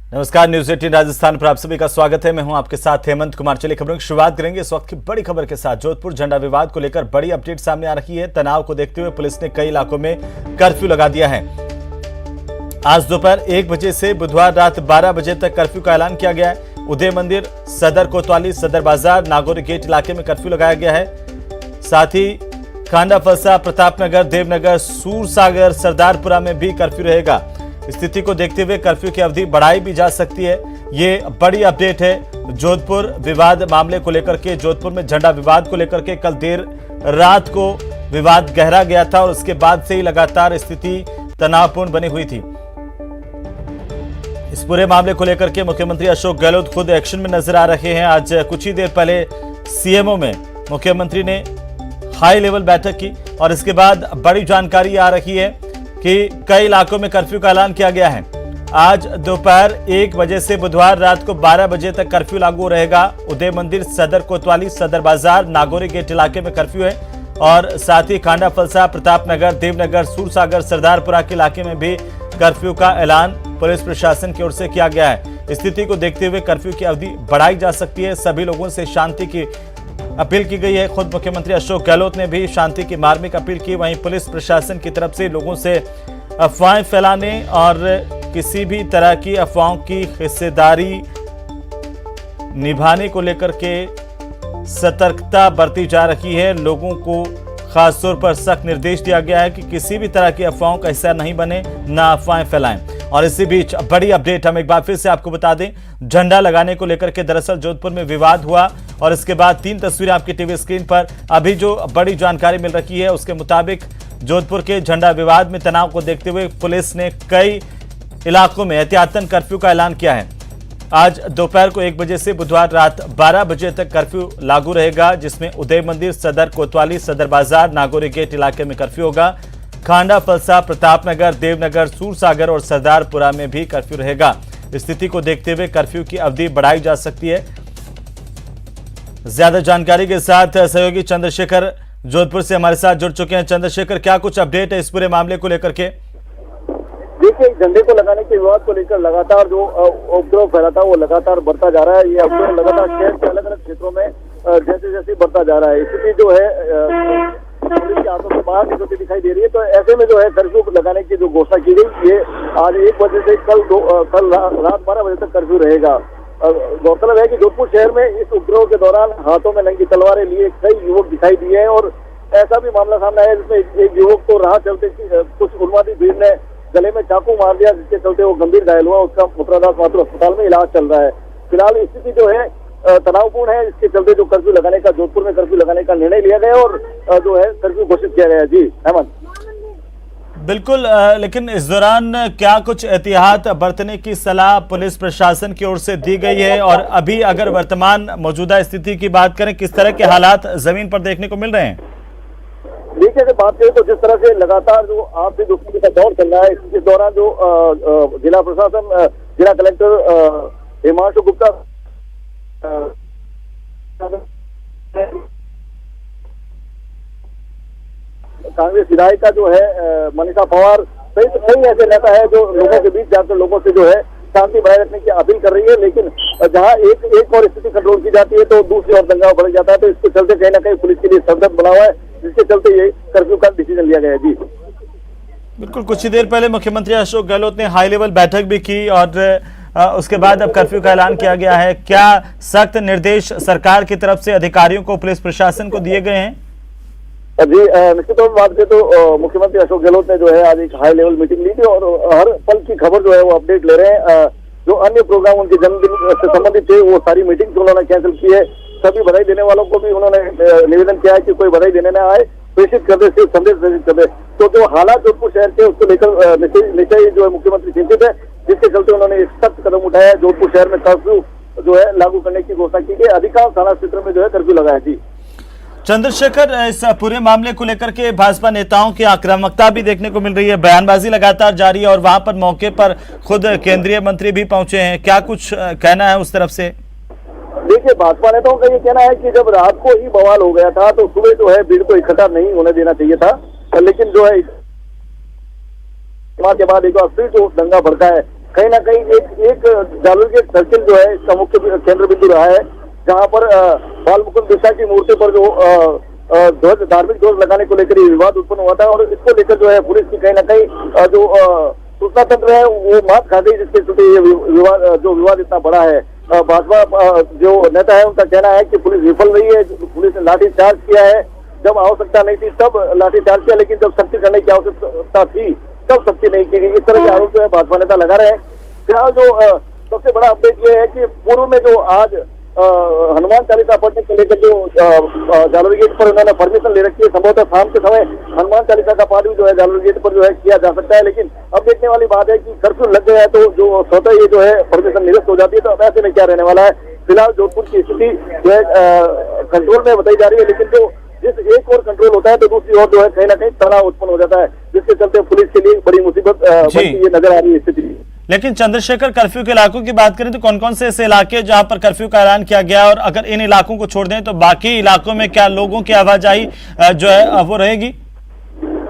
नमस्कार, न्यूज 18 राजस्थान पर आप सभी का स्वागत है। मैं हूं आपके साथ हेमंत कुमार। चलिए खबरों की शुरुआत करेंगे इस वक्त की बड़ी खबर के साथ। जोधपुर झंडा विवाद को लेकर बड़ी अपडेट सामने आ रही है। तनाव को देखते हुए पुलिस ने कई इलाकों में कर्फ्यू लगा दिया है। आज दोपहर 1 बजे से बुधवार रात 12 बजे तक कर्फ्यू का ऐलान किया गया है। उदय मंदिर, सदर कोतवाली, सदर बाजार, नागौरी गेट इलाके में कर्फ्यू लगाया गया है। साथ ही खांडा फलसा, प्रतापनगर, देवनगर, सूरसागर, सरदारपुरा में भी कर्फ्यू रहेगा। स्थिति को देखते हुए कर्फ्यू की अवधि बढ़ाई भी जा सकती है। ये बड़ी अपडेट है जोधपुर विवाद मामले को लेकर के। जोधपुर में झंडा विवाद को लेकर के कल देर रात को विवाद गहरा गया था और उसके बाद से ही लगातार स्थिति तनावपूर्ण बनी हुई थी। इस पूरे मामले को लेकर के मुख्यमंत्री अशोक गहलोत खुद एक्शन में नजर आ रहे हैं। आज कुछ ही देर पहले सीएमओ में मुख्यमंत्री ने हाई लेवल बैठक की और इसके बाद बड़ी जानकारी आ रही है कि कई इलाकों में कर्फ्यू का ऐलान किया गया है। आज दोपहर 1 बजे से बुधवार रात को 12 बजे तक कर्फ्यू लागू रहेगा। उदय मंदिर, सदर कोतवाली, सदर बाजार, नागौरी गेट इलाके में कर्फ्यू है और साथ ही खांडा फलसा, प्रतापनगर, देवनगर, सूरसागर, सरदारपुरा के इलाके में भी कर्फ्यू का ऐलान पुलिस प्रशासन की ओर से किया गया है। स्थिति को देखते हुए कर्फ्यू की अवधि बढ़ाई जा सकती है। सभी लोगों से शांति की अपील की गई है। खुद मुख्यमंत्री अशोक गहलोत ने भी शांति की मार्मिक अपील की। वहीं पुलिस प्रशासन की तरफ से लोगों से अफवाहें फैलाने और किसी भी तरह की अफवाहों की हिस्सेदारी निभाने को लेकर के सतर्कता बरती जा रही है। लोगों को खासतौर पर सख्त निर्देश दिया गया है कि किसी भी तरह की अफवाहों का हिस्सा नहीं बने, ना अफवाहें फैलाएं। और इसी बीच बड़ी अपडेट हम एक बार फिर से आपको बता दें, झंडा लगाने को लेकर के दरअसल जोधपुर में विवाद हुआ और इसके बाद 3 तस्वीरें आपकी टीवी स्क्रीन पर। अभी जो बड़ी जानकारी मिल रही है उसके मुताबिक जोधपुर के झंडा विवाद में तनाव को देखते हुए पुलिस ने कई इलाकों में एहतियातन कर्फ्यू का ऐलान किया है। आज दोपहर को 1 बजे से बुधवार रात 12 बजे तक कर्फ्यू लागू रहेगा, जिसमें उदय मंदिर, सदर कोतवाली, सदर बाजार, नागौरी गेट इलाके में कर्फ्यू होगा। खांडा फलसा, प्रतापनगर, देवनगर, सूरसागर और सरदारपुरा में भी कर्फ्यू रहेगा। स्थिति को देखते हुए कर्फ्यू की अवधि बढ़ाई जा सकती है। ज्यादा जानकारी के साथ सहयोगी चंद्रशेखर जोधपुर से हमारे साथ जुड़ चुके हैं। चंद्रशेखर, क्या कुछ अपडेट है इस पूरे मामले को लेकर के? देखिए, झंडे को लगाने के विवाद को लेकर लगातार जो उपद्रव फैला था वो लगातार बढ़ता जा रहा है। ये उपद्रव लगातार शहर के अलग अलग क्षेत्रों में जैसे जैसे बढ़ता जा रहा है। स्थिति जो है पुलिस के हाथों से बाहर निकलती दिखाई दे रही है। तो ऐसे में जो है कर्फ्यू लगाने की जो घोषणा की गई, ये आज 1 बजे से कल रात 12 बजे तक कर्फ्यू रहेगा। गौरतलब है कि जोधपुर शहर में इस उपद्रव के दौरान हाथों में नंगी तलवारें लिए कई युवक दिखाई दिए हैं और ऐसा भी मामला सामने आया जिसमें एक युवक को राह चलते कुछ उन्मादी भीड़ ने गले में चाकू मार दिया, जिसके चलते वो गंभीर घायल हुआ। उसका मुफ्रादात मातृ अस्पताल में इलाज चल रहा है। फिलहाल स्थिति जो है तनावपूर्ण है। इसके चलते जो कर्फ्यू लगाने का, जोधपुर में कर्फ्यू लगाने का निर्णय लिया गया और जो है कर्फ्यू घोषित किया गया है। जी हेमंत। बिल्कुल, लेकिन इस दौरान क्या कुछ एहतियात बरतने की सलाह पुलिस प्रशासन की ओर से दी गई है? और अभी अगर वर्तमान मौजूदा स्थिति की बात करें, किस तरह के हालात जमीन पर देखने को मिल रहे हैं? देखिए, अगर बात करें तो जिस तरह से लगातार जो आपसी दुश्मनी का दौर चल रहा है, इस दौरान जो जिला प्रशासन, जिला कलेक्टर हिमांशु गुप्ता, कांग्रेस विधायिका जो है मनीषा पवार सहित कई ऐसे नेता है जो लोगों के बीच जाकर लोगों से जो है शांति बनाए रखने की अपील कर रही है। लेकिन जहां एक और स्थिति कंट्रोल की जाती है तो दूसरी ओर दंगा बढ़ जाता है। तो इसके चलते कहीं ना कहीं पुलिस के लिए सरदर्द बना हुआ है, जिसके चलते ये कर्फ्यू का डिसीजन लिया गया है। जी बिल्कुल, कुछ ही देर पहले मुख्यमंत्री अशोक गहलोत ने हाई लेवल बैठक भी की और उसके बाद अब कर्फ्यू का ऐलान किया गया है। क्या सख्त निर्देश सरकार की तरफ से अधिकारियों को, पुलिस प्रशासन को दिए गए हैं? जी निश्चित तौर पर बात करें तो मुख्यमंत्री अशोक गहलोत ने जो है आज एक हाई लेवल मीटिंग ली थी और हर पल की खबर जो है वो अपडेट ले रहे हैं। जो अन्य प्रोग्राम उनके जन्मदिन से संबंधित थे वो सारी मीटिंग उन्होंने कैंसिल की है। सभी बधाई देने वालों को भी उन्होंने निवेदन किया है कि कोई बधाई देने न आए, प्रेषित कर दे, सिर्फ संदेश प्रेषित कर दे। तो जो हालात जोधपुर शहर के उसको लेकर निश्चय जो है मुख्यमंत्री चिंतित है, जिसके चलते उन्होंने एक सख्त कदम उठाया है। जोधपुर शहर में कर्फ्यू जो है लागू करने की घोषणा की गई। अधिकांश थाना क्षेत्र में जो है कर्फ्यू लगाया। जी चंद्रशेखर, इस पूरे मामले को लेकर के भाजपा नेताओं की आक्रामकता भी देखने को मिल रही है। बयानबाजी लगातार जारी है और वहां पर मौके पर खुद केंद्रीय मंत्री भी पहुंचे हैं। क्या कुछ कहना है उस तरफ से? देखिए, भाजपा नेताओं का ये कहना है कि जब रात को ही बवाल हो गया था तो सुबह जो है भीड़ को इकट्ठा नहीं होने देना चाहिए था, लेकिन जो है के बाद एक बार फिर जो दंगा भड़का है कहीं ना कहीं एक जालूर गेट सर्किल जो है इसका मुख्य केंद्र बिंदु रहा है, जहां पर बाल मुकुंद बिरसा की मूर्ति पर जो ध्वज धार्मिक ध्वज लगाने को लेकर ये विवाद उत्पन्न हुआ था और इसको लेकर जो है पुलिस की कहीं ना कहीं जो सूचना तंत्र है वो मात खा गई, जिसके चलते ये विवाद इतना बड़ा है। भाजपा जो नेता है उनका कहना है कि पुलिस विफल रही है, पुलिस ने लाठीचार्ज किया है, जब आवश्यकता नहीं थी तब लाठीचार्ज किया, लेकिन जब सख्ती करने की आवश्यकता थी तब सख्ती नहीं की गई। इस तरह के आरोप जो है भाजपा नेता लगा रहे हैं। फिलहाल जो सबसे बड़ा अपडेट ये है कि पूर्व में जो आज हनुमान चालीसा पढ़ने को लेकर जो जालौरी गेट पर उन्होंने परमिशन ले रखी है, संभवतः शाम के समय हनुमान चालीसा का पाठ भी जो है जालौरी गेट पर जो है किया जा सकता है, लेकिन अब देखने वाली बात है कि कर्फ्यू लग गया है तो जो स्वतः ये जो है परमिशन निरस्त हो जाती है, तो अब ऐसे में क्या रहने वाला है। फिलहाल जोधपुर की स्थिति जो है कंट्रोल में बताई जा रही है, लेकिन जो जिस एक और कंट्रोल होता है तो दूसरी ओर जो है कहीं ना कहीं तनाव उत्पन्न हो जाता है, जिसके चलते पुलिस के लिए बड़ी मुसीबत बनती ये नजर आ रही है स्थिति। लेकिन चंद्रशेखर, कर्फ्यू के इलाकों की बात करें तो कौन कौन से ऐसे इलाके जहां पर कर्फ्यू का ऐलान किया गया, और अगर इन इलाकों को छोड़ दें तो बाकी इलाकों में क्या लोगों की आवाजाही जो है वो रहेगी?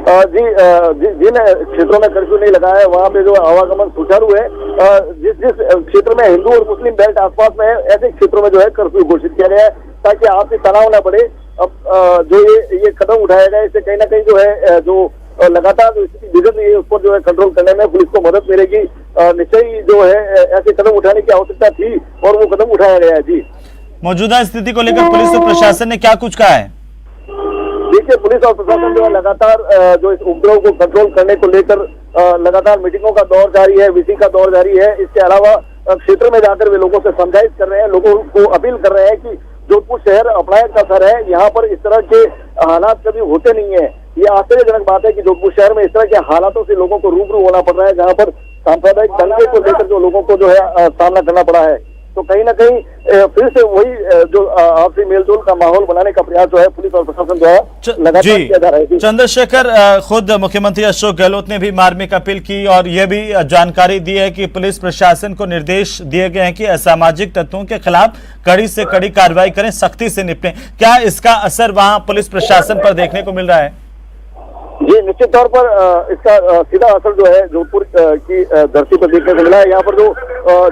जिन क्षेत्रों में कर्फ्यू नहीं लगा है वहां पे जो आवागमन सुचारू है। जिस क्षेत्र में हिंदू और मुस्लिम बेल्ट आसपास में है, ऐसे क्षेत्रों में जो है कर्फ्यू घोषित किया गया है ताकि आपसी तनाव न बढ़े। अब जो ये कदम उठाया गया इससे कहीं ना कहीं जो है जो लगातार जो स्थिति बिगड़ रही है उस पर जो है कंट्रोल करने में पुलिस को मदद मिलेगी। निश्चय ही जो है ऐसे कदम उठाने की आवश्यकता थी और वो कदम उठाया गया है। जी, मौजूदा स्थिति को लेकर पुलिस और प्रशासन ने क्या कुछ कहा है? देखिए, पुलिस और प्रशासन जो है लगातार जो इस उपद्रव को कंट्रोल करने को लेकर लगातार मीटिंगों का दौर जारी है, वीसी का दौर जारी है। इसके अलावा क्षेत्र में जाकर वे लोगों से समझाइश कर रहे हैं, लोगों को अपील कर रहे हैं कि जोधपुर शहर अपराध का शहर है, यहाँ पर इस तरह के हालात कभी होते नहीं है। ये आश्चर्यजनक बात है कि जोधपुर शहर में इस तरह के हालातों से लोगों को रूबरू होना पड़ रहा है, जहाँ पर सांप्रदायिक दंगे को लेकर जो लोगों को जो है सामना करना पड़ा है। तो कहीं ना कहीं फिर से वही जो आपसी मेलजोल का माहौल बनाने का प्रयास जो है पुलिस और प्रशासन जो है लगातार किया जा रहा है। चंद्रशेखर, खुद मुख्यमंत्री अशोक गहलोत ने भी मार्मिक अपील की और यह भी जानकारी दी है कि पुलिस प्रशासन को निर्देश दिए गए हैं कि असामाजिक तत्वों के खिलाफ कड़ी से कड़ी कार्रवाई करें, सख्ती से निपटें। क्या इसका असर वहां पुलिस प्रशासन पर देखने को मिल रहा है? जी, निश्चित तौर पर इसका सीधा असर जो है जोधपुर की धरती पर देखने को मिला है। यहाँ पर जो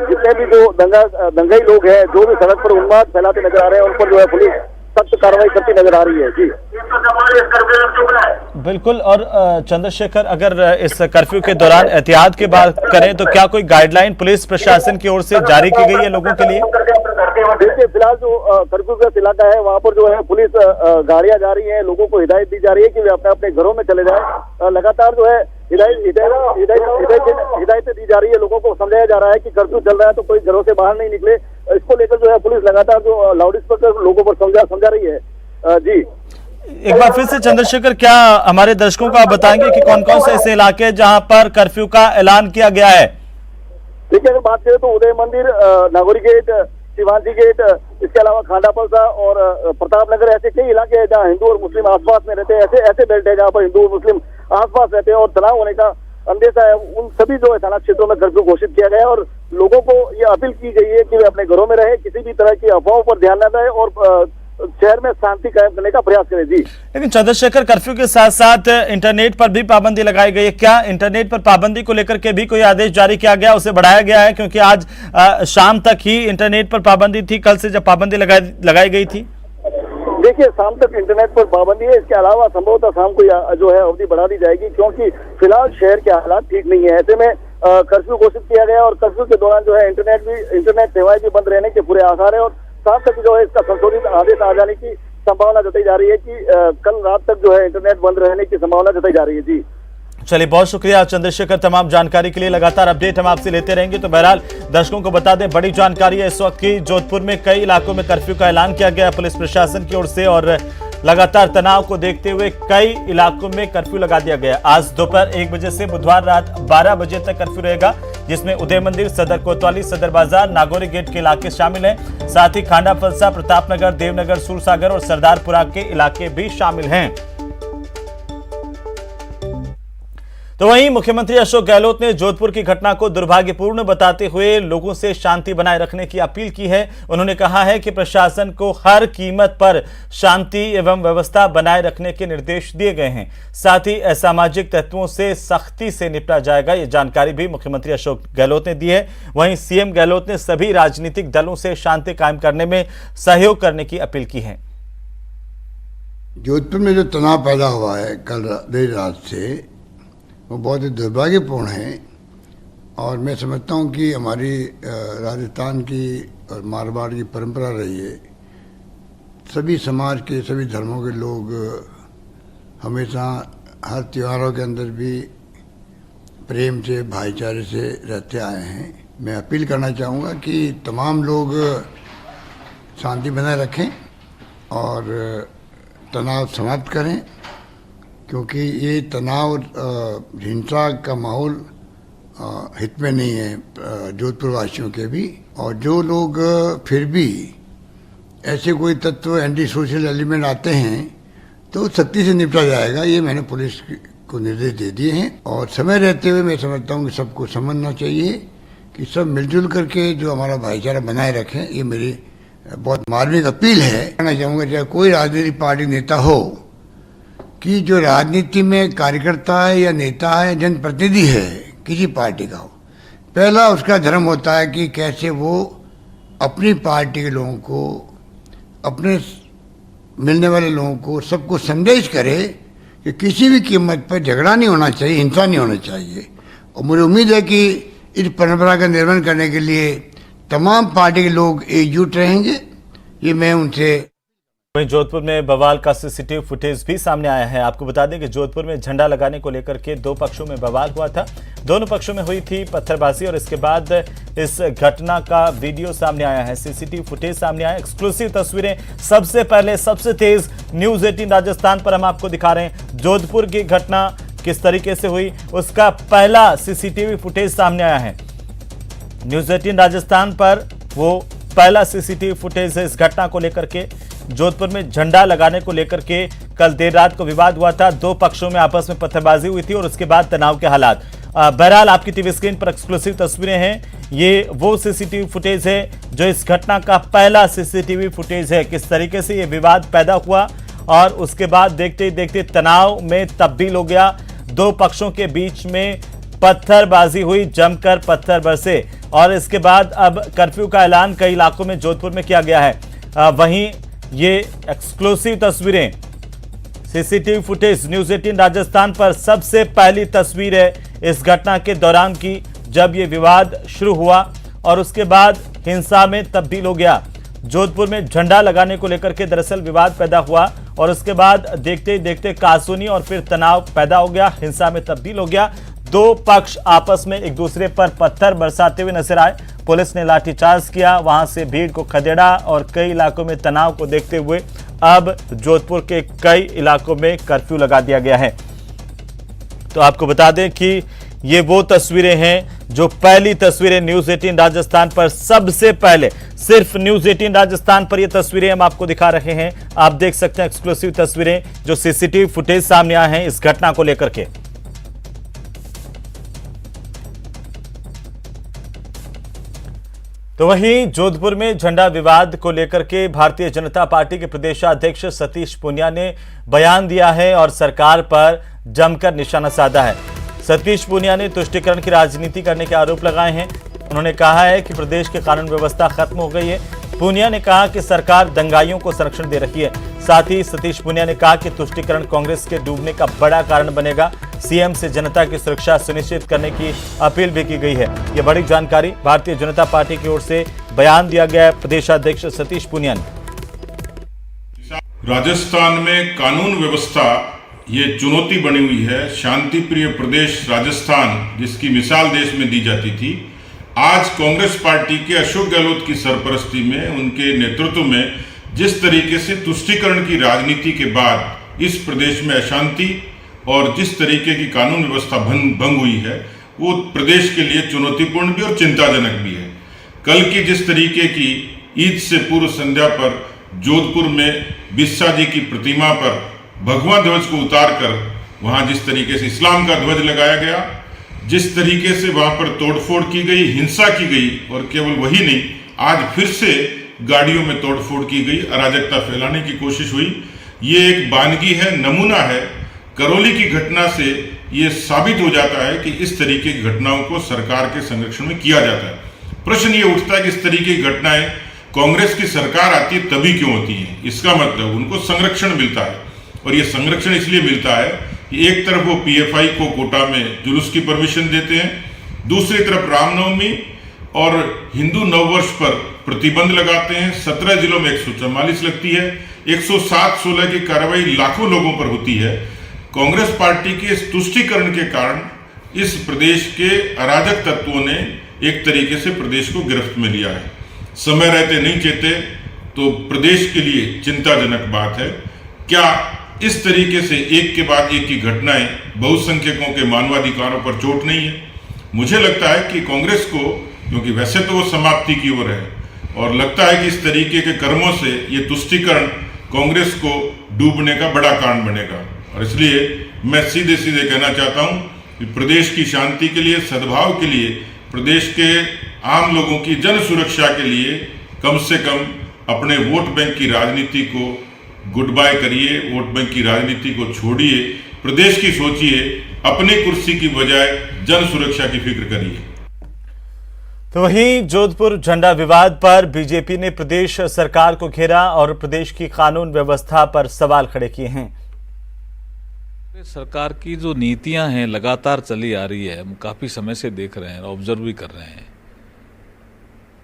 जितने भी जो दंगाई लोग हैं, जो भी सड़क पर उन्माद फैलाते नजर आ रहे हैं, उन पर जो है पुलिस सख्त कार्रवाई करती नजर आ रही है। जी बिल्कुल। और चंद्रशेखर, अगर इस कर्फ्यू के दौरान एहतियात की बात करें तो क्या कोई गाइडलाइन पुलिस प्रशासन की ओर से जारी की गई है लोगों के लिए? देखिए, फिलहाल जो कर्फ्यू का इलाका है वहाँ पर जो है पुलिस गाड़ियां जा रही है, लोगों को हिदायत दी जा रही है कि वे अपने अपने घरों में चले जाएं। लगातार जो है हिदायतें दी जा रही है, लोगों को समझाया जा रहा है कि कर्फ्यू चल रहा है तो कोई घरों से बाहर नहीं निकले। इसको लेकर जो है पुलिस लगातार जो लाउड स्पीकर लोगों पर समझा रही है। जी, एक बार फिर से चंद्रशेखर, क्या हमारे दर्शकों को आप बताएंगे कि कौन कौन से ऐसे इलाके जहां पर कर्फ्यू का ऐलान किया गया है? देखिए, अगर बात करें तो उदय मंदिर, नागौरी गेट, शिवाजी गेट, इसके अलावा खांडापलसा और प्रतापनगर, ऐसे कई इलाके हैं जहाँ हिंदू और मुस्लिम आसपास में रहते हैं। ऐसे बेल्ट है जहाँ पर हिंदू और मुस्लिम आसपास रहते हैं और तनाव होने का अंदेशा है। उन सभी जो है थाना क्षेत्रों में कर्फ्यू घोषित किया गया है और लोगों को ये अपील की गई है कि वे अपने घरों में रहे, किसी भी तरह की अफवाहों पर ध्यान न दें और शहर में शांति कायम करने का प्रयास करें। जी, लेकिन चंद्रशेखर, कर्फ्यू के साथ साथ इंटरनेट पर भी पाबंदी लगाई गई है। क्या इंटरनेट पर पाबंदी को लेकर के भी कोई आदेश जारी किया गया, उसे बढ़ाया गया है? क्योंकि आज शाम तक ही इंटरनेट पर पाबंदी थी, कल से जब पाबंदी लगाई गई थी। देखिए, शाम तक इंटरनेट पर पाबंदी है। इसके अलावा संभवतः शाम को जो है अवधि बढ़ा दी जाएगी, क्योंकि फिलहाल शहर के हालात ठीक नहीं है। ऐसे में कर्फ्यू घोषित किया गया और कर्फ्यू के दौरान जो है इंटरनेट सेवाएं भी बंद रहने के पूरे आसार है और शाम तक जो है इसका संशोधित आदेश आ जाने की संभावना जताई जा रही है कि कल रात तक जो है इंटरनेट बंद रहने की संभावना जताई जा रही है। जी, चलिए, बहुत शुक्रिया चंद्रशेखर, तमाम जानकारी के लिए। लगातार अपडेट हम आपसे लेते रहेंगे। तो बहरहाल दर्शकों को बता दें, बड़ी जानकारी है इस वक्त की। जोधपुर में कई इलाकों में कर्फ्यू का ऐलान किया गया पुलिस प्रशासन की ओर से और लगातार तनाव को देखते हुए कई इलाकों में कर्फ्यू लगा दिया गया। आज दोपहर 1 बजे से बुधवार रात 12 बजे तक कर्फ्यू रहेगा, जिसमें उदय मंदिर, सदर कोतवाली, सदर बाजार, नागौरी गेट के इलाके शामिल हैं। साथ ही खांडा फलसा, प्रतापनगर, देवनगर, सूरसागर और सरदारपुरा के इलाके भी शामिल हैं। तो वहीं मुख्यमंत्री अशोक गहलोत ने जोधपुर की घटना को दुर्भाग्यपूर्ण बताते हुए लोगों से शांति बनाए रखने की अपील की है। उन्होंने कहा है कि प्रशासन को हर कीमत पर शांति एवं व्यवस्था बनाए रखने के निर्देश दिए गए हैं। साथ ही असामाजिक तत्वों से सख्ती से निपटा जाएगा। ये जानकारी भी मुख्यमंत्री अशोक गहलोत ने दी है। वहीं सीएम गहलोत ने सभी राजनीतिक दलों से शांति कायम करने में सहयोग करने की अपील की है। जोधपुर में जो तनाव पैदा हुआ है कल देर रात से, वो बहुत ही दुर्भाग्यपूर्ण है और मैं समझता हूँ कि हमारी राजस्थान की और मारवाड़ की परंपरा रही है। सभी समाज के सभी धर्मों के लोग हमेशा हर त्योहारों के अंदर भी प्रेम से भाईचारे से रहते आए हैं। मैं अपील करना चाहूँगा कि तमाम लोग शांति बनाए रखें और तनाव समाप्त करें, क्योंकि ये तनाव हिंसा का माहौल हित में नहीं है जोधपुर वासियों के भी। और जो लोग फिर भी ऐसे कोई तत्व एंटी सोशल एलिमेंट आते हैं तो सख्ती से निपटा जाएगा। ये मैंने पुलिस को निर्देश दे दिए हैं और समय रहते हुए मैं समझता हूँ कि सबको समझना चाहिए कि सब मिलजुल करके जो हमारा भाईचारा बनाए रखें। ये मेरी बहुत मार्मिक अपील है। कहना चाहूँगा चाहे कोई राजनीतिक पार्टी नेता हो कि जो राजनीति में कार्यकर्ता है या नेता है, जनप्रतिनिधि है किसी पार्टी का हो, पहला उसका धर्म होता है कि कैसे वो अपनी पार्टी के लोगों को, अपने मिलने वाले लोगों को, सबको संदेश करे कि किसी भी कीमत पर झगड़ा नहीं होना चाहिए, हिंसा नहीं होना चाहिए। और मुझे उम्मीद है कि इस परंपरा का निर्वहन करने के लिए तमाम पार्टी के लोग एकजुट रहेंगे। ये मैं उनसे। वहीं जोधपुर में बवाल का सीसीटीवी फुटेज भी सामने आया है। आपको बता दें कि जोधपुर में झंडा लगाने को लेकर के दो पक्षों में बवाल हुआ था। दोनों पक्षों में हुई थी पत्थरबाजी और इसके बाद इस घटना का वीडियो सामने आया है, सीसीटीवी फुटेज सामने आया। एक्सक्लूसिव तस्वीरें सबसे पहले सबसे तेज न्यूज 18 राजस्थान पर हम आपको दिखा रहे हैं। जोधपुर की घटना किस तरीके से हुई उसका पहला सीसीटीवी फुटेज सामने आया है। न्यूज 18 राजस्थान पर वो पहला सीसीटीवी फुटेज है इस घटना को लेकर के। जोधपुर में झंडा लगाने को लेकर के कल देर रात को विवाद हुआ था। दो पक्षों में आपस में पत्थरबाजी हुई थी और उसके बाद तनाव के हालात। बहरहाल आपकी टीवी स्क्रीन पर एक्सक्लूसिव तस्वीरें हैं। ये वो सीसीटीवी फुटेज है जो इस घटना का पहला सीसीटीवी फुटेज है। किस तरीके से ये विवाद पैदा हुआ और उसके बाद देखते ही देखते तनाव में तब्दील हो गया। दो पक्षों के बीच में पत्थरबाजी हुई, जमकर पत्थर बरसे और इसके बाद अब कर्फ्यू का ऐलान कई इलाकों में जोधपुर में किया गया है। वहीं ये एक्सक्लूसिव तस्वीरें, सीसीटीवी फुटेज न्यूज 18 राजस्थान पर सबसे पहली तस्वीर है इस घटना के दौरान की, जब ये विवाद शुरू हुआ और उसके बाद हिंसा में तब्दील हो गया। जोधपुर में झंडा लगाने को लेकर के दरअसल विवाद पैदा हुआ और उसके बाद देखते ही देखते कासूनी और फिर तनाव पैदा हो गया, हिंसा में तब्दील हो गया। दो पक्ष आपस में एक दूसरे पर पत्थर बरसाते हुए नजर आए। पुलिस ने लाठीचार्ज किया, वहां से भीड़ को खदेड़ा और कई इलाकों में तनाव को देखते हुए अब जोधपुर के कई इलाकों में कर्फ्यू लगा दिया गया है। तो आपको बता दें कि ये वो तस्वीरें हैं जो पहली तस्वीरें न्यूज 18 राजस्थान पर सबसे पहले, सिर्फ न्यूज 18 राजस्थान पर ये तस्वीरें हम आपको दिखा रहे हैं। आप देख सकते हैं एक्सक्लूसिव तस्वीरें जो सीसीटीवी फुटेज सामने आए हैं इस घटना को लेकर के। तो वहीं जोधपुर में झंडा विवाद को लेकर के भारतीय जनता पार्टी के प्रदेशाध्यक्ष सतीश पूनिया ने बयान दिया है और सरकार पर जमकर निशाना साधा है। सतीश पूनिया ने तुष्टीकरण की राजनीति करने के आरोप लगाए हैं। उन्होंने कहा है कि प्रदेश की कानून व्यवस्था खत्म हो गई है। पूनिया ने कहा कि सरकार दंगाइयों को संरक्षण दे रही है। साथ ही सतीश पूनिया ने कहा कि तुष्टीकरण कांग्रेस के डूबने का बड़ा कारण बनेगा। सीएम से जनता की सुरक्षा सुनिश्चित करने की अपील भी की गई है। यह बड़ी जानकारी भारतीय जनता पार्टी की ओर से बयान दिया गया है प्रदेशाध्यक्ष सतीश पूनिया ने। राजस्थान में कानून व्यवस्था ये चुनौती बनी हुई है। शांति प्रिय प्रदेश राजस्थान जिसकी मिसाल देश में दी जाती थी, आज कांग्रेस पार्टी के अशोक गहलोत की सरपरस्ती में, उनके नेतृत्व में जिस तरीके से तुष्टीकरण की राजनीति के बाद इस प्रदेश में अशांति और जिस तरीके की कानून व्यवस्था भंग हुई है, वो प्रदेश के लिए चुनौतीपूर्ण भी और चिंताजनक भी है। कल की जिस तरीके की ईद से पूर्व संध्या पर जोधपुर में बिस्सा जी की प्रतिमा पर भगवा ध्वज को उतारकर वहां जिस तरीके से इस्लाम का ध्वज लगाया गया, जिस तरीके से वहां पर तोड़फोड़ की गई, हिंसा की गई, और केवल वही नहीं, आज फिर से गाड़ियों में तोड़फोड़ की गई, अराजकता फैलाने की कोशिश हुई। ये एक बानगी है, नमूना है। करौली की घटना से ये साबित हो जाता है कि इस तरीके की घटनाओं को सरकार के संरक्षण में किया जाता है। प्रश्न ये उठता है कि इस तरीके की घटनाएं कांग्रेस की सरकार आती है तभी क्यों होती हैं? इसका मतलब उनको संरक्षण मिलता है, और ये संरक्षण इसलिए मिलता है कि एक तरफ वो पीएफआई को कोटा में जुलूस की परमिशन देते हैं, दूसरी तरफ रामनवमी और हिंदू नववर्ष पर प्रतिबंध लगाते हैं। 17 जिलों में 144 लगती है, 107-16 की कार्रवाई लाखों लोगों पर होती है। कांग्रेस पार्टी के इस तुष्टीकरण के कारण इस प्रदेश के अराजक तत्वों ने एक तरीके से प्रदेश को गिरफ्त में लिया है। समय रहते नहीं चेते तो प्रदेश के लिए चिंताजनक बात है। क्या इस तरीके से एक के बाद एक की घटनाएं बहुसंख्यकों के मानवाधिकारों पर चोट नहीं है? मुझे लगता है कि कांग्रेस को, क्योंकि वैसे तो वो समाप्ति की ओर है, और लगता है कि इस तरीके के कर्मों से ये तुष्टीकरण कांग्रेस को डूबने का बड़ा कारण बनेगा। और इसलिए मैं सीधे सीधे कहना चाहता हूं कि प्रदेश की शांति के लिए, सद्भाव के लिए, प्रदेश के आम लोगों की जन सुरक्षा के लिए कम से कम अपने वोट बैंक की राजनीति को गुड बाय करिए, वोट बैंक की राजनीति को छोड़िए, प्रदेश की सोचिए, अपनी कुर्सी की बजाय जन सुरक्षा की फिक्र करिए। तो वहीं जोधपुर झंडा विवाद पर बीजेपी ने प्रदेश सरकार को घेरा और प्रदेश की कानून व्यवस्था पर सवाल खड़े किए हैं। सरकार की जो नीतियां हैं लगातार चली आ रही है, हम काफ़ी समय से देख रहे हैं, ऑब्जर्व भी कर रहे हैं।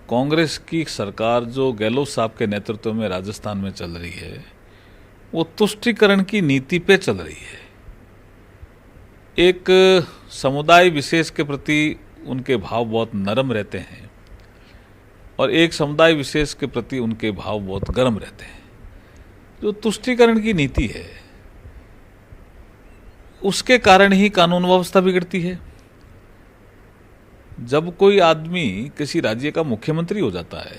कांग्रेस की सरकार जो गहलोत साहब के नेतृत्व में राजस्थान में चल रही है, वो तुष्टीकरण की नीति पे चल रही है। एक समुदाय विशेष के प्रति उनके भाव बहुत नरम रहते हैं और एक समुदाय विशेष के प्रति उनके भाव बहुत गर्म रहते हैं। जो तुष्टीकरण की नीति है, उसके कारण ही कानून व्यवस्था बिगड़ती है। जब कोई आदमी किसी राज्य का मुख्यमंत्री हो जाता है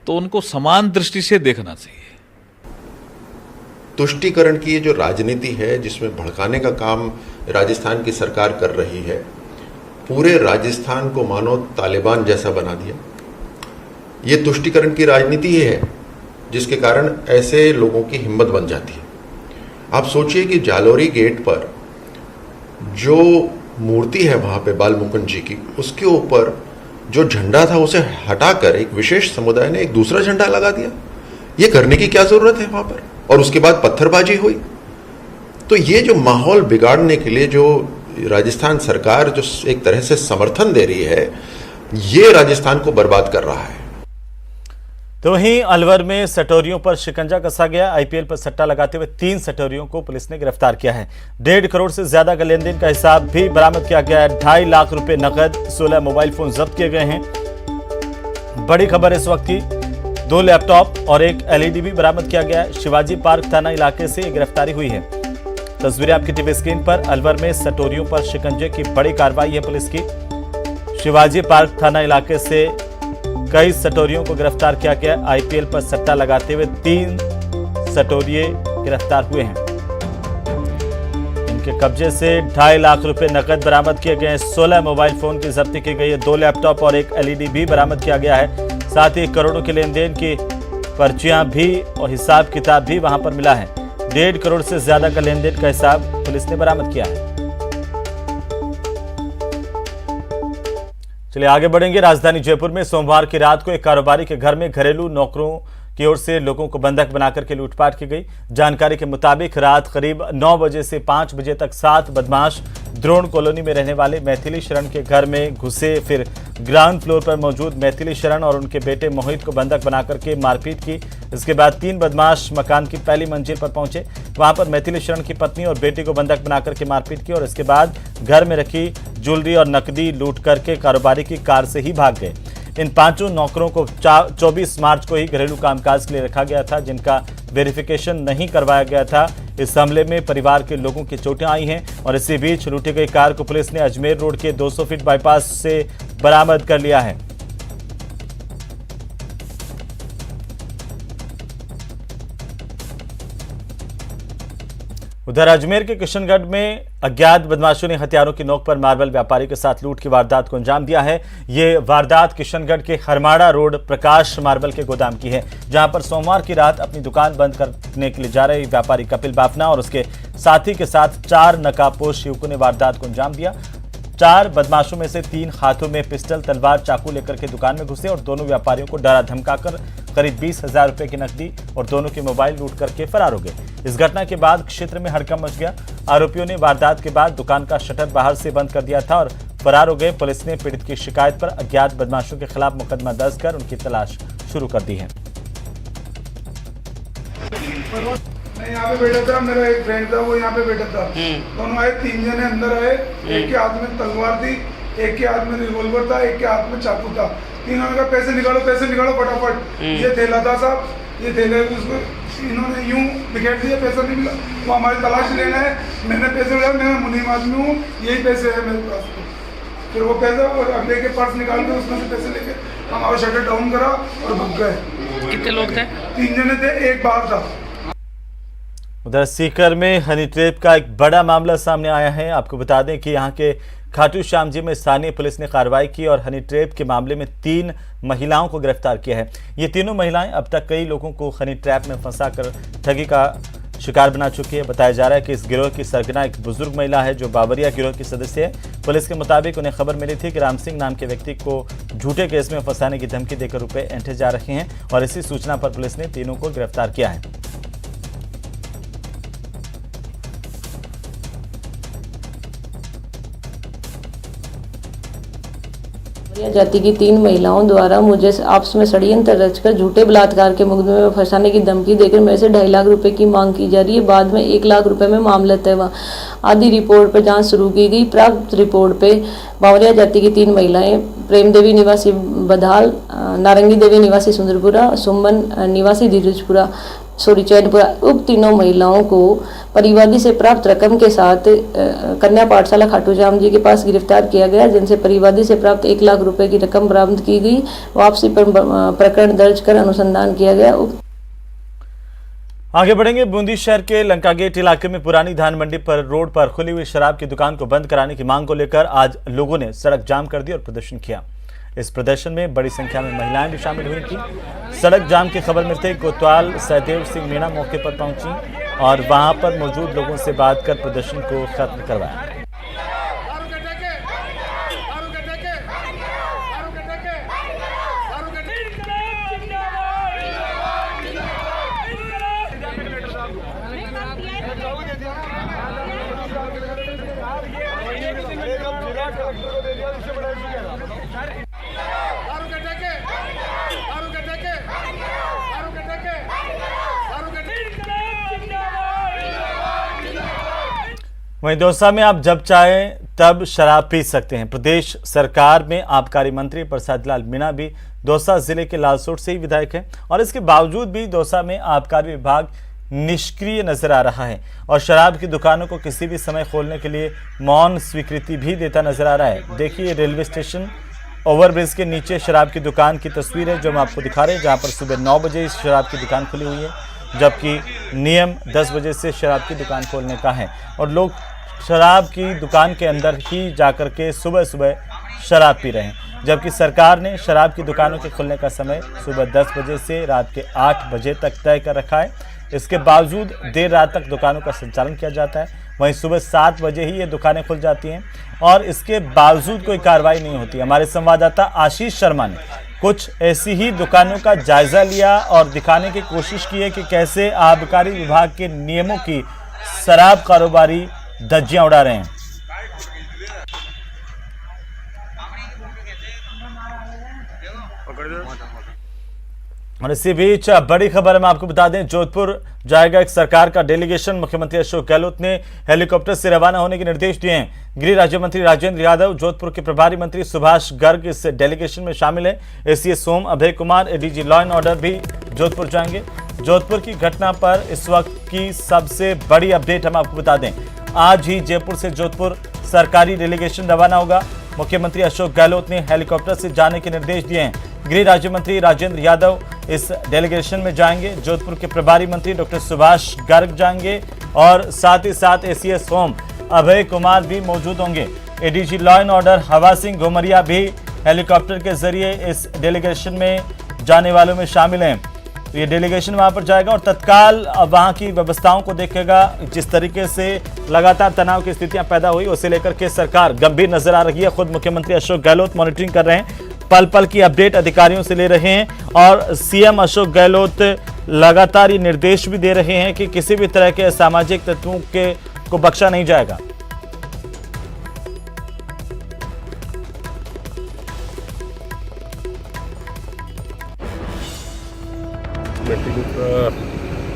तो उनको समान दृष्टि से देखना चाहिए। तुष्टीकरण की ये जो राजनीति है, जिसमें भड़काने का काम राजस्थान की सरकार कर रही है, पूरे राजस्थान को मानो तालिबान जैसा बना दिया। ये तुष्टीकरण की राजनीति ही है जिसके कारण ऐसे लोगों की हिम्मत बन जाती है। आप सोचिए कि जालोरी गेट पर जो मूर्ति है वहां पे बाल मुकुंद जी की, उसके ऊपर जो झंडा था उसे हटाकर एक विशेष समुदाय ने एक दूसरा झंडा लगा दिया। ये करने की क्या जरूरत है वहां पर? और उसके बाद पत्थरबाजी हुई। तो ये जो माहौल बिगाड़ने के लिए जो राजस्थान सरकार जो एक तरह से समर्थन दे रही है, ये राजस्थान को बर्बाद कर रहा है। तो वहीं अलवर में सटोरियों पर शिकंजा कसा गया। आईपीएल पर सट्टा लगाते हुए 3 सटोरियों को पुलिस ने गिरफ्तार किया है। 1.5 करोड़ से ज्यादा का लेन देन का हिसाब भी बरामद किया गया है। 2.5 लाख रुपए नकद, 16 मोबाइल फोन जब्त किए गए हैं। बड़ी खबर इस वक्त की, 2 लैपटॉप और एक एलईडी भी बरामद किया गया है। शिवाजी पार्क थाना इलाके से गिरफ्तारी हुई है। तस्वीरें आपकी टीवी स्क्रीन पर। अलवर में सटोरियों पर शिकंजे की बड़ी कार्रवाई है पुलिस की। शिवाजी पार्क थाना इलाके से कई सटोरियों को गिरफ्तार किया गया। आईपीएल पर सट्टा लगाते हुए 3 सटोरिये गिरफ्तार हुए हैं। इनके कब्जे से 2.5 लाख रुपए नकद बरामद किए गए हैं। 16 मोबाइल फोन की जब्ती की गई है। 2 लैपटॉप और एक एलईडी भी बरामद किया गया है। साथ ही करोड़ों के लेन देन की पर्चियां भी और हिसाब किताब भी वहां पर मिला है। 1.5 करोड़ से ज्यादा का लेन देन का हिसाब पुलिस ने बरामद किया है। चलिए आगे बढ़ेंगे। राजधानी जयपुर में सोमवार की रात को एक कारोबारी के घर में घरेलू नौकरों की ओर से लोगों को बंधक बनाकर के लूटपाट की गई। जानकारी के मुताबिक रात करीब 9 बजे से 5 बजे तक 7 बदमाश द्रोण कॉलोनी में रहने वाले मैथिली शरण के घर में घुसे। फिर ग्राउंड फ्लोर पर मौजूद मैथिली शरण और उनके बेटे मोहित को बंधक बनाकर के मारपीट की। इसके बाद 3 बदमाश मकान की पहली मंजिल पर पहुंचे। वहां पर मैथिली शरण की पत्नी और बेटे को बंधक बनाकर के मारपीट की और इसके बाद घर में रखी ज्वेलरी और नकदी लूट करके कारोबारी की कार से ही भाग गए। इन 5 नौकरों को 24 मार्च को ही घरेलू कामकाज के लिए रखा गया था, जिनका वेरिफिकेशन नहीं करवाया गया था। इस हमले में परिवार के लोगों की चोटें आई हैं और इसी बीच लूटी गई कार को पुलिस ने अजमेर रोड के 200 फीट बाईपास से बरामद कर लिया है। उधर अजमेर के किशनगढ़ में अज्ञात बदमाशों ने हथियारों की नोक पर मार्बल व्यापारी के साथ लूट की वारदात को अंजाम दिया है। ये वारदात किशनगढ़ के हरमाड़ा रोड प्रकाश मार्बल के गोदाम की है, जहां पर सोमवार की रात अपनी दुकान बंद करने के लिए जा रहे व्यापारी कपिल बाफना और उसके साथी के साथ 4 नकाबपोश युवकों ने वारदात को अंजाम दिया। 4 बदमाशों में से 3 हाथों में पिस्टल, तलवार, चाकू लेकर के दुकान में घुसे और दोनों व्यापारियों को डरा धमकाकर करीब 20,000 रुपए की नकदी और दोनों के मोबाइल लूट करके फरार हो गए। इस घटना के बाद क्षेत्र में हड़कंप मच गया। आरोपियों ने वारदात के बाद दुकान का शटर बाहर से बंद कर दिया था और फरार हो गए। पुलिस ने पीड़ित की शिकायत पर अज्ञात बदमाशों के खिलाफ मुकदमा दर्ज कर उनकी तलाश शुरू कर दी है। मैं यहाँ पे बैठा था, मेरा एक फ्रेंड था, वो यहाँ पे बैठा था। दोनों आए, 3 जने अंदर आए। एक के हाथ में तलवार थी, एक के हाथ में रिवॉल्वर था, एक के हाथ में चाकू था। तीनों ने कहा पैसे निकालो फटाफट। ये थैला था साहब, ये थैले उसको इन्होंने यूं बिखेर दिया, पैसा नहीं मिला। वो हमारी तलाश लेना है, मैंने पैसे लिया, मैं मुनीम आदमी हूँ, यही पैसे है मेरे पास। फिर वो पैसा और अब लेके पर्स निकाल के उसमें से पैसे लेके हमारा शटर डाउन करा और भाग गए। कितने लोग थे? 3 जने थे, एक बाहर था। उधर सीकर में हनी ट्रैप का एक बड़ा मामला सामने आया है। आपको बता दें कि यहाँ के खाटू श्याम जी में स्थानीय पुलिस ने कार्रवाई की और हनी ट्रैप के मामले में 3 महिलाओं को गिरफ्तार किया है। ये तीनों महिलाएं अब तक कई लोगों को हनी ट्रैप में फंसाकर ठगी का शिकार बना चुकी है। बताया जा रहा है कि इस गिरोह की सरगना एक बुजुर्ग महिला है जो बावरिया गिरोह की सदस्य है। पुलिस के मुताबिक उन्हें खबर मिली थी कि राम सिंह नाम के व्यक्ति को झूठे केस में फंसाने की धमकी देकर रुपए ऐंठे जा रहे हैं और इसी सूचना पर पुलिस ने तीनों को गिरफ्तार किया है। जाति की 3 महिलाओं द्वारा मुझे आपस में षड्यंत्र रचकर झूठे बलात्कार के मुकदमे में फंसाने की धमकी देकर मेरे से 2.5 लाख रुपए की मांग की जा रही है। बाद में 1 लाख रुपए में मामला तय हुआ। आदि रिपोर्ट पर जांच शुरू की गई। प्राप्त रिपोर्ट पे बावरिया जाति की 3 महिलाएं प्रेम देवी निवासी बधाल, नारंगी देवी निवासी सुंदरपुरा, सुमन निवासी धीरजपुरा चैनपुरा, उक्त तीनों महिलाओं को परिवादी से प्राप्त रकम के साथ कन्या पाठशाला खाटू श्याम जी के पास गिरफ्तार किया गया, जिनसे परिवादी से प्राप्त 1 लाख रुपए की रकम बरामद की गई। वापसी पर प्रकरण दर्ज कर अनुसंधान किया गया। आगे बढ़ेंगे। बूंदी शहर के लंका गेट इलाके में पुरानी धान मंडी पर रोड पर खुली हुई शराब की दुकान को बंद कराने की मांग को लेकर आज लोगों ने सड़क जाम कर दी और प्रदर्शन किया। इस प्रदर्शन में बड़ी संख्या में महिलाएं भी शामिल हुई थी। सड़क जाम की खबर मिलते कोतवाल सहदेव सिंह मीणा मौके पर पहुंची और वहां पर मौजूद लोगों से बात कर प्रदर्शन को खत्म करवाया। वहीं दौसा में आप जब चाहें तब शराब पी सकते हैं। प्रदेश सरकार में आबकारी मंत्री प्रसाद लाल मीणा भी दौसा जिले के लालसोट से ही विधायक हैं और इसके बावजूद भी दौसा में आबकारी विभाग निष्क्रिय नजर आ रहा है और शराब की दुकानों को किसी भी समय खोलने के लिए मौन स्वीकृति भी देता नजर आ रहा है। देखिए रेलवे स्टेशन ओवरब्रिज के नीचे शराब की दुकान की तस्वीर है जो हम आपको दिखा रहे हैं, जहां पर सुबह 9 बजे इस शराब की दुकान खुली हुई है, जबकि नियम 10 बजे से शराब की दुकान खोलने का है और लोग शराब की दुकान के अंदर ही जाकर के सुबह सुबह शराब पी रहे हैं। जबकि सरकार ने शराब की दुकानों के खुलने का समय सुबह 10 बजे से रात के 8 बजे तक तय कर रखा है। इसके बावजूद देर रात तक दुकानों का संचालन किया जाता है। वहीं सुबह 7 बजे ही ये दुकानें खुल जाती हैं और इसके बावजूद कोई कार्रवाई नहीं होती। हमारे संवाददाता आशीष शर्मा ने कुछ ऐसी ही दुकानों का जायजा लिया और दिखाने की कोशिश की है कि कैसे आबकारी विभाग के नियमों की शराब कारोबारी धज्जियां उड़ा रहे हैं। और इसी बीच बड़ी खबर हम आपको बता दें, जोधपुर जाएगा एक सरकार का डेलीगेशन। मुख्यमंत्री अशोक गहलोत ने हेलीकॉप्टर से रवाना होने के निर्देश दिए हैं। गृह राज्य मंत्री राजेंद्र यादव, जोधपुर के प्रभारी मंत्री सुभाष गर्ग इस डेलीगेशन में शामिल है। एसीएस सोम, Abhay Kumar, ADG law and order भी जोधपुर जाएंगे। जोधपुर की घटना पर इस वक्त की सबसे बड़ी अपडेट हम आपको बता दें, आज ही जयपुर से जोधपुर सरकारी डेलीगेशन रवाना होगा। मुख्यमंत्री अशोक गहलोत ने हेलीकॉप्टर से जाने के निर्देश दिए हैं। गृह राज्य मंत्री राजेंद्र यादव इस डेलीगेशन में जाएंगे। जोधपुर के प्रभारी मंत्री डॉक्टर सुभाष गर्ग जाएंगे और साथ ही साथ एसीएस होम अभय कुमार भी मौजूद होंगे। एडीजी लॉ एंड ऑर्डर हवा सिंह घुमरिया भी हेलीकॉप्टर के जरिए इस डेलीगेशन में जाने वालों में शामिल हैं। तो ये डेलीगेशन वहां पर जाएगा और तत्काल वहां की व्यवस्थाओं को देखेगा। जिस तरीके से लगातार तनाव की स्थितियां पैदा हुई उसे लेकर के सरकार गंभीर नजर आ रही है। खुद मुख्यमंत्री अशोक गहलोत मॉनिटरिंग कर रहे हैं, पल पल की अपडेट अधिकारियों से ले रहे हैं और सीएम अशोक गहलोत लगातार ये निर्देश भी दे रहे हैं कि किसी भी तरह के असामाजिक तत्वों को बख्शा नहीं जाएगा। मीटिंग का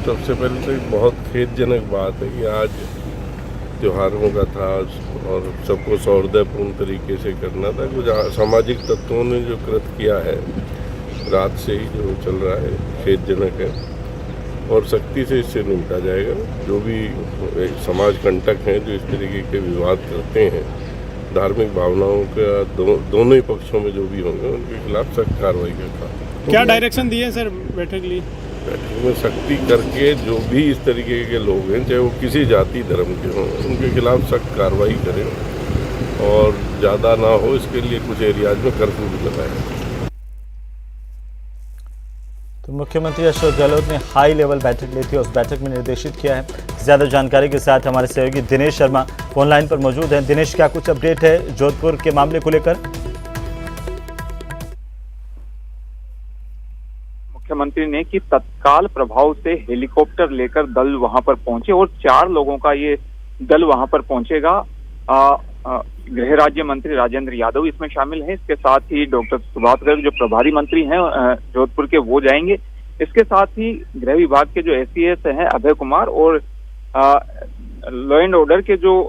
सबसे पहले तो एक बहुत खेदजनक बात है कि आज त्योहारों का था और सबको सौहार्दपूर्ण तरीके से करना था। कुछ सामाजिक तत्वों ने जो कृत किया है रात से ही जो चल रहा है खेदजनक है और सख्ती से इससे निपटा जाएगा। जो भी समाज कंटक हैं जो इस तरीके के विवाद करते हैं, धार्मिक भावनाओं का दोनों ही पक्षों में जो भी होंगे उनके खिलाफ सख्त कार्रवाई का क्या डायरेक्शन दिए सर बैठक ली? बैठक में सख्ती करके जो भी इस तरीके के लोग हैं, चाहे वो किसी जाति धर्म के हों, उनके खिलाफ सख्त कार्रवाई करें और ज़्यादा ना हो इसके लिए कुछ एरियाज में कर्फ्यू भी लगाएं। तो मुख्यमंत्री अशोक गहलोत ने हाई लेवल बैठक ली थी, उस बैठक में निर्देशित किया है। ज्यादा जानकारी के साथ हमारे सहयोगी दिनेश शर्मा फोन लाइन पर मौजूद हैं। दिनेश, क्या कुछ अपडेट है जोधपुर के मामले को लेकर? मुख्यमंत्री ने कि तत्काल प्रभाव से हेलीकॉप्टर लेकर दल वहां पर पहुंचे और 4 लोगों का ये दल वहां पर पहुंचेगा। गृह राज्य मंत्री राजेंद्र यादव इसमें शामिल हैं। इसके साथ ही डॉक्टर सुभाष गर्ग जो प्रभारी मंत्री हैं जोधपुर के, वो जाएंगे। इसके साथ ही गृह विभाग के जो एसीएस हैं अभय कुमार और लॉ एंड ऑर्डर के जो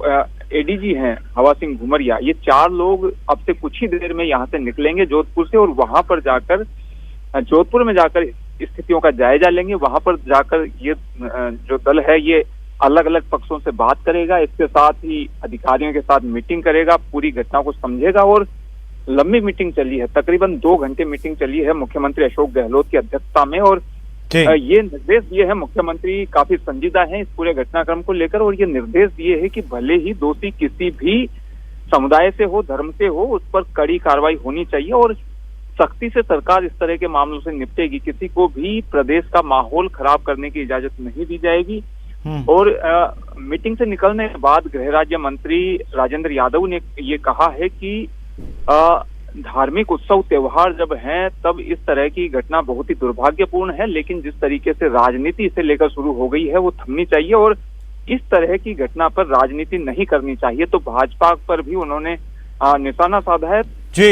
एडीजी हैं हवा सिंह घुमरिया, ये 4 लोग अब से कुछ ही देर में यहाँ से निकलेंगे जोधपुर से और वहां पर जाकर जोधपुर में जाकर स्थितियों का जायजा लेंगे। वहां पर जाकर ये जो दल है ये अलग अलग पक्षों से बात करेगा। इसके साथ ही अधिकारियों के साथ मीटिंग करेगा, पूरी घटना को समझेगा और लंबी मीटिंग चली है, तकरीबन 2 घंटे मीटिंग चली है मुख्यमंत्री अशोक गहलोत की अध्यक्षता में। और ये निर्देश दिए हैं, मुख्यमंत्री काफी संजीदा हैं इस पूरे घटनाक्रम को लेकर और ये निर्देश दिए है कि भले ही दोषी किसी भी समुदाय से हो, धर्म से हो, उस पर कड़ी कार्रवाई होनी चाहिए और सख्ती से सरकार इस तरह के मामलों से निपटेगी। किसी को भी प्रदेश का माहौल खराब करने की इजाजत नहीं दी जाएगी। और मीटिंग से निकलने के बाद गृह राज्य मंत्री राजेंद्र यादव ने ये कहा है कि धार्मिक उत्सव त्योहार जब हैं तब इस तरह की घटना बहुत ही दुर्भाग्यपूर्ण है, लेकिन जिस तरीके से राजनीति इसे लेकर शुरू हो गई है वो थमनी चाहिए और इस तरह की घटना पर राजनीति नहीं करनी चाहिए। तो भाजपा पर भी उन्होंने निशाना साधा है। जी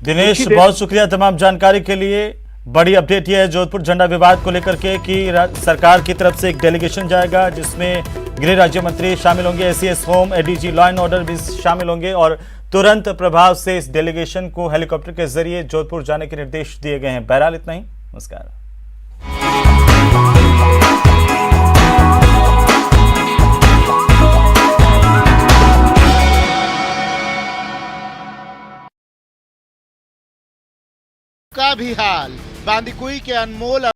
दिनेश, बहुत शुक्रिया तमाम जानकारी के लिए। बड़ी अपडेट यह है जोधपुर झंडा विवाद को लेकर के कि सरकार की तरफ से एक डेलीगेशन जाएगा जिसमें गृह राज्य मंत्री शामिल होंगे, ACS home, ADG law and order भी शामिल होंगे और तुरंत प्रभाव से इस डेलीगेशन को हेलीकॉप्टर के जरिए जोधपुर जाने के निर्देश दिए गए हैं। बहरहाल इतना ही, नमस्कार। का भी हाल बांदीकुई के अनमोल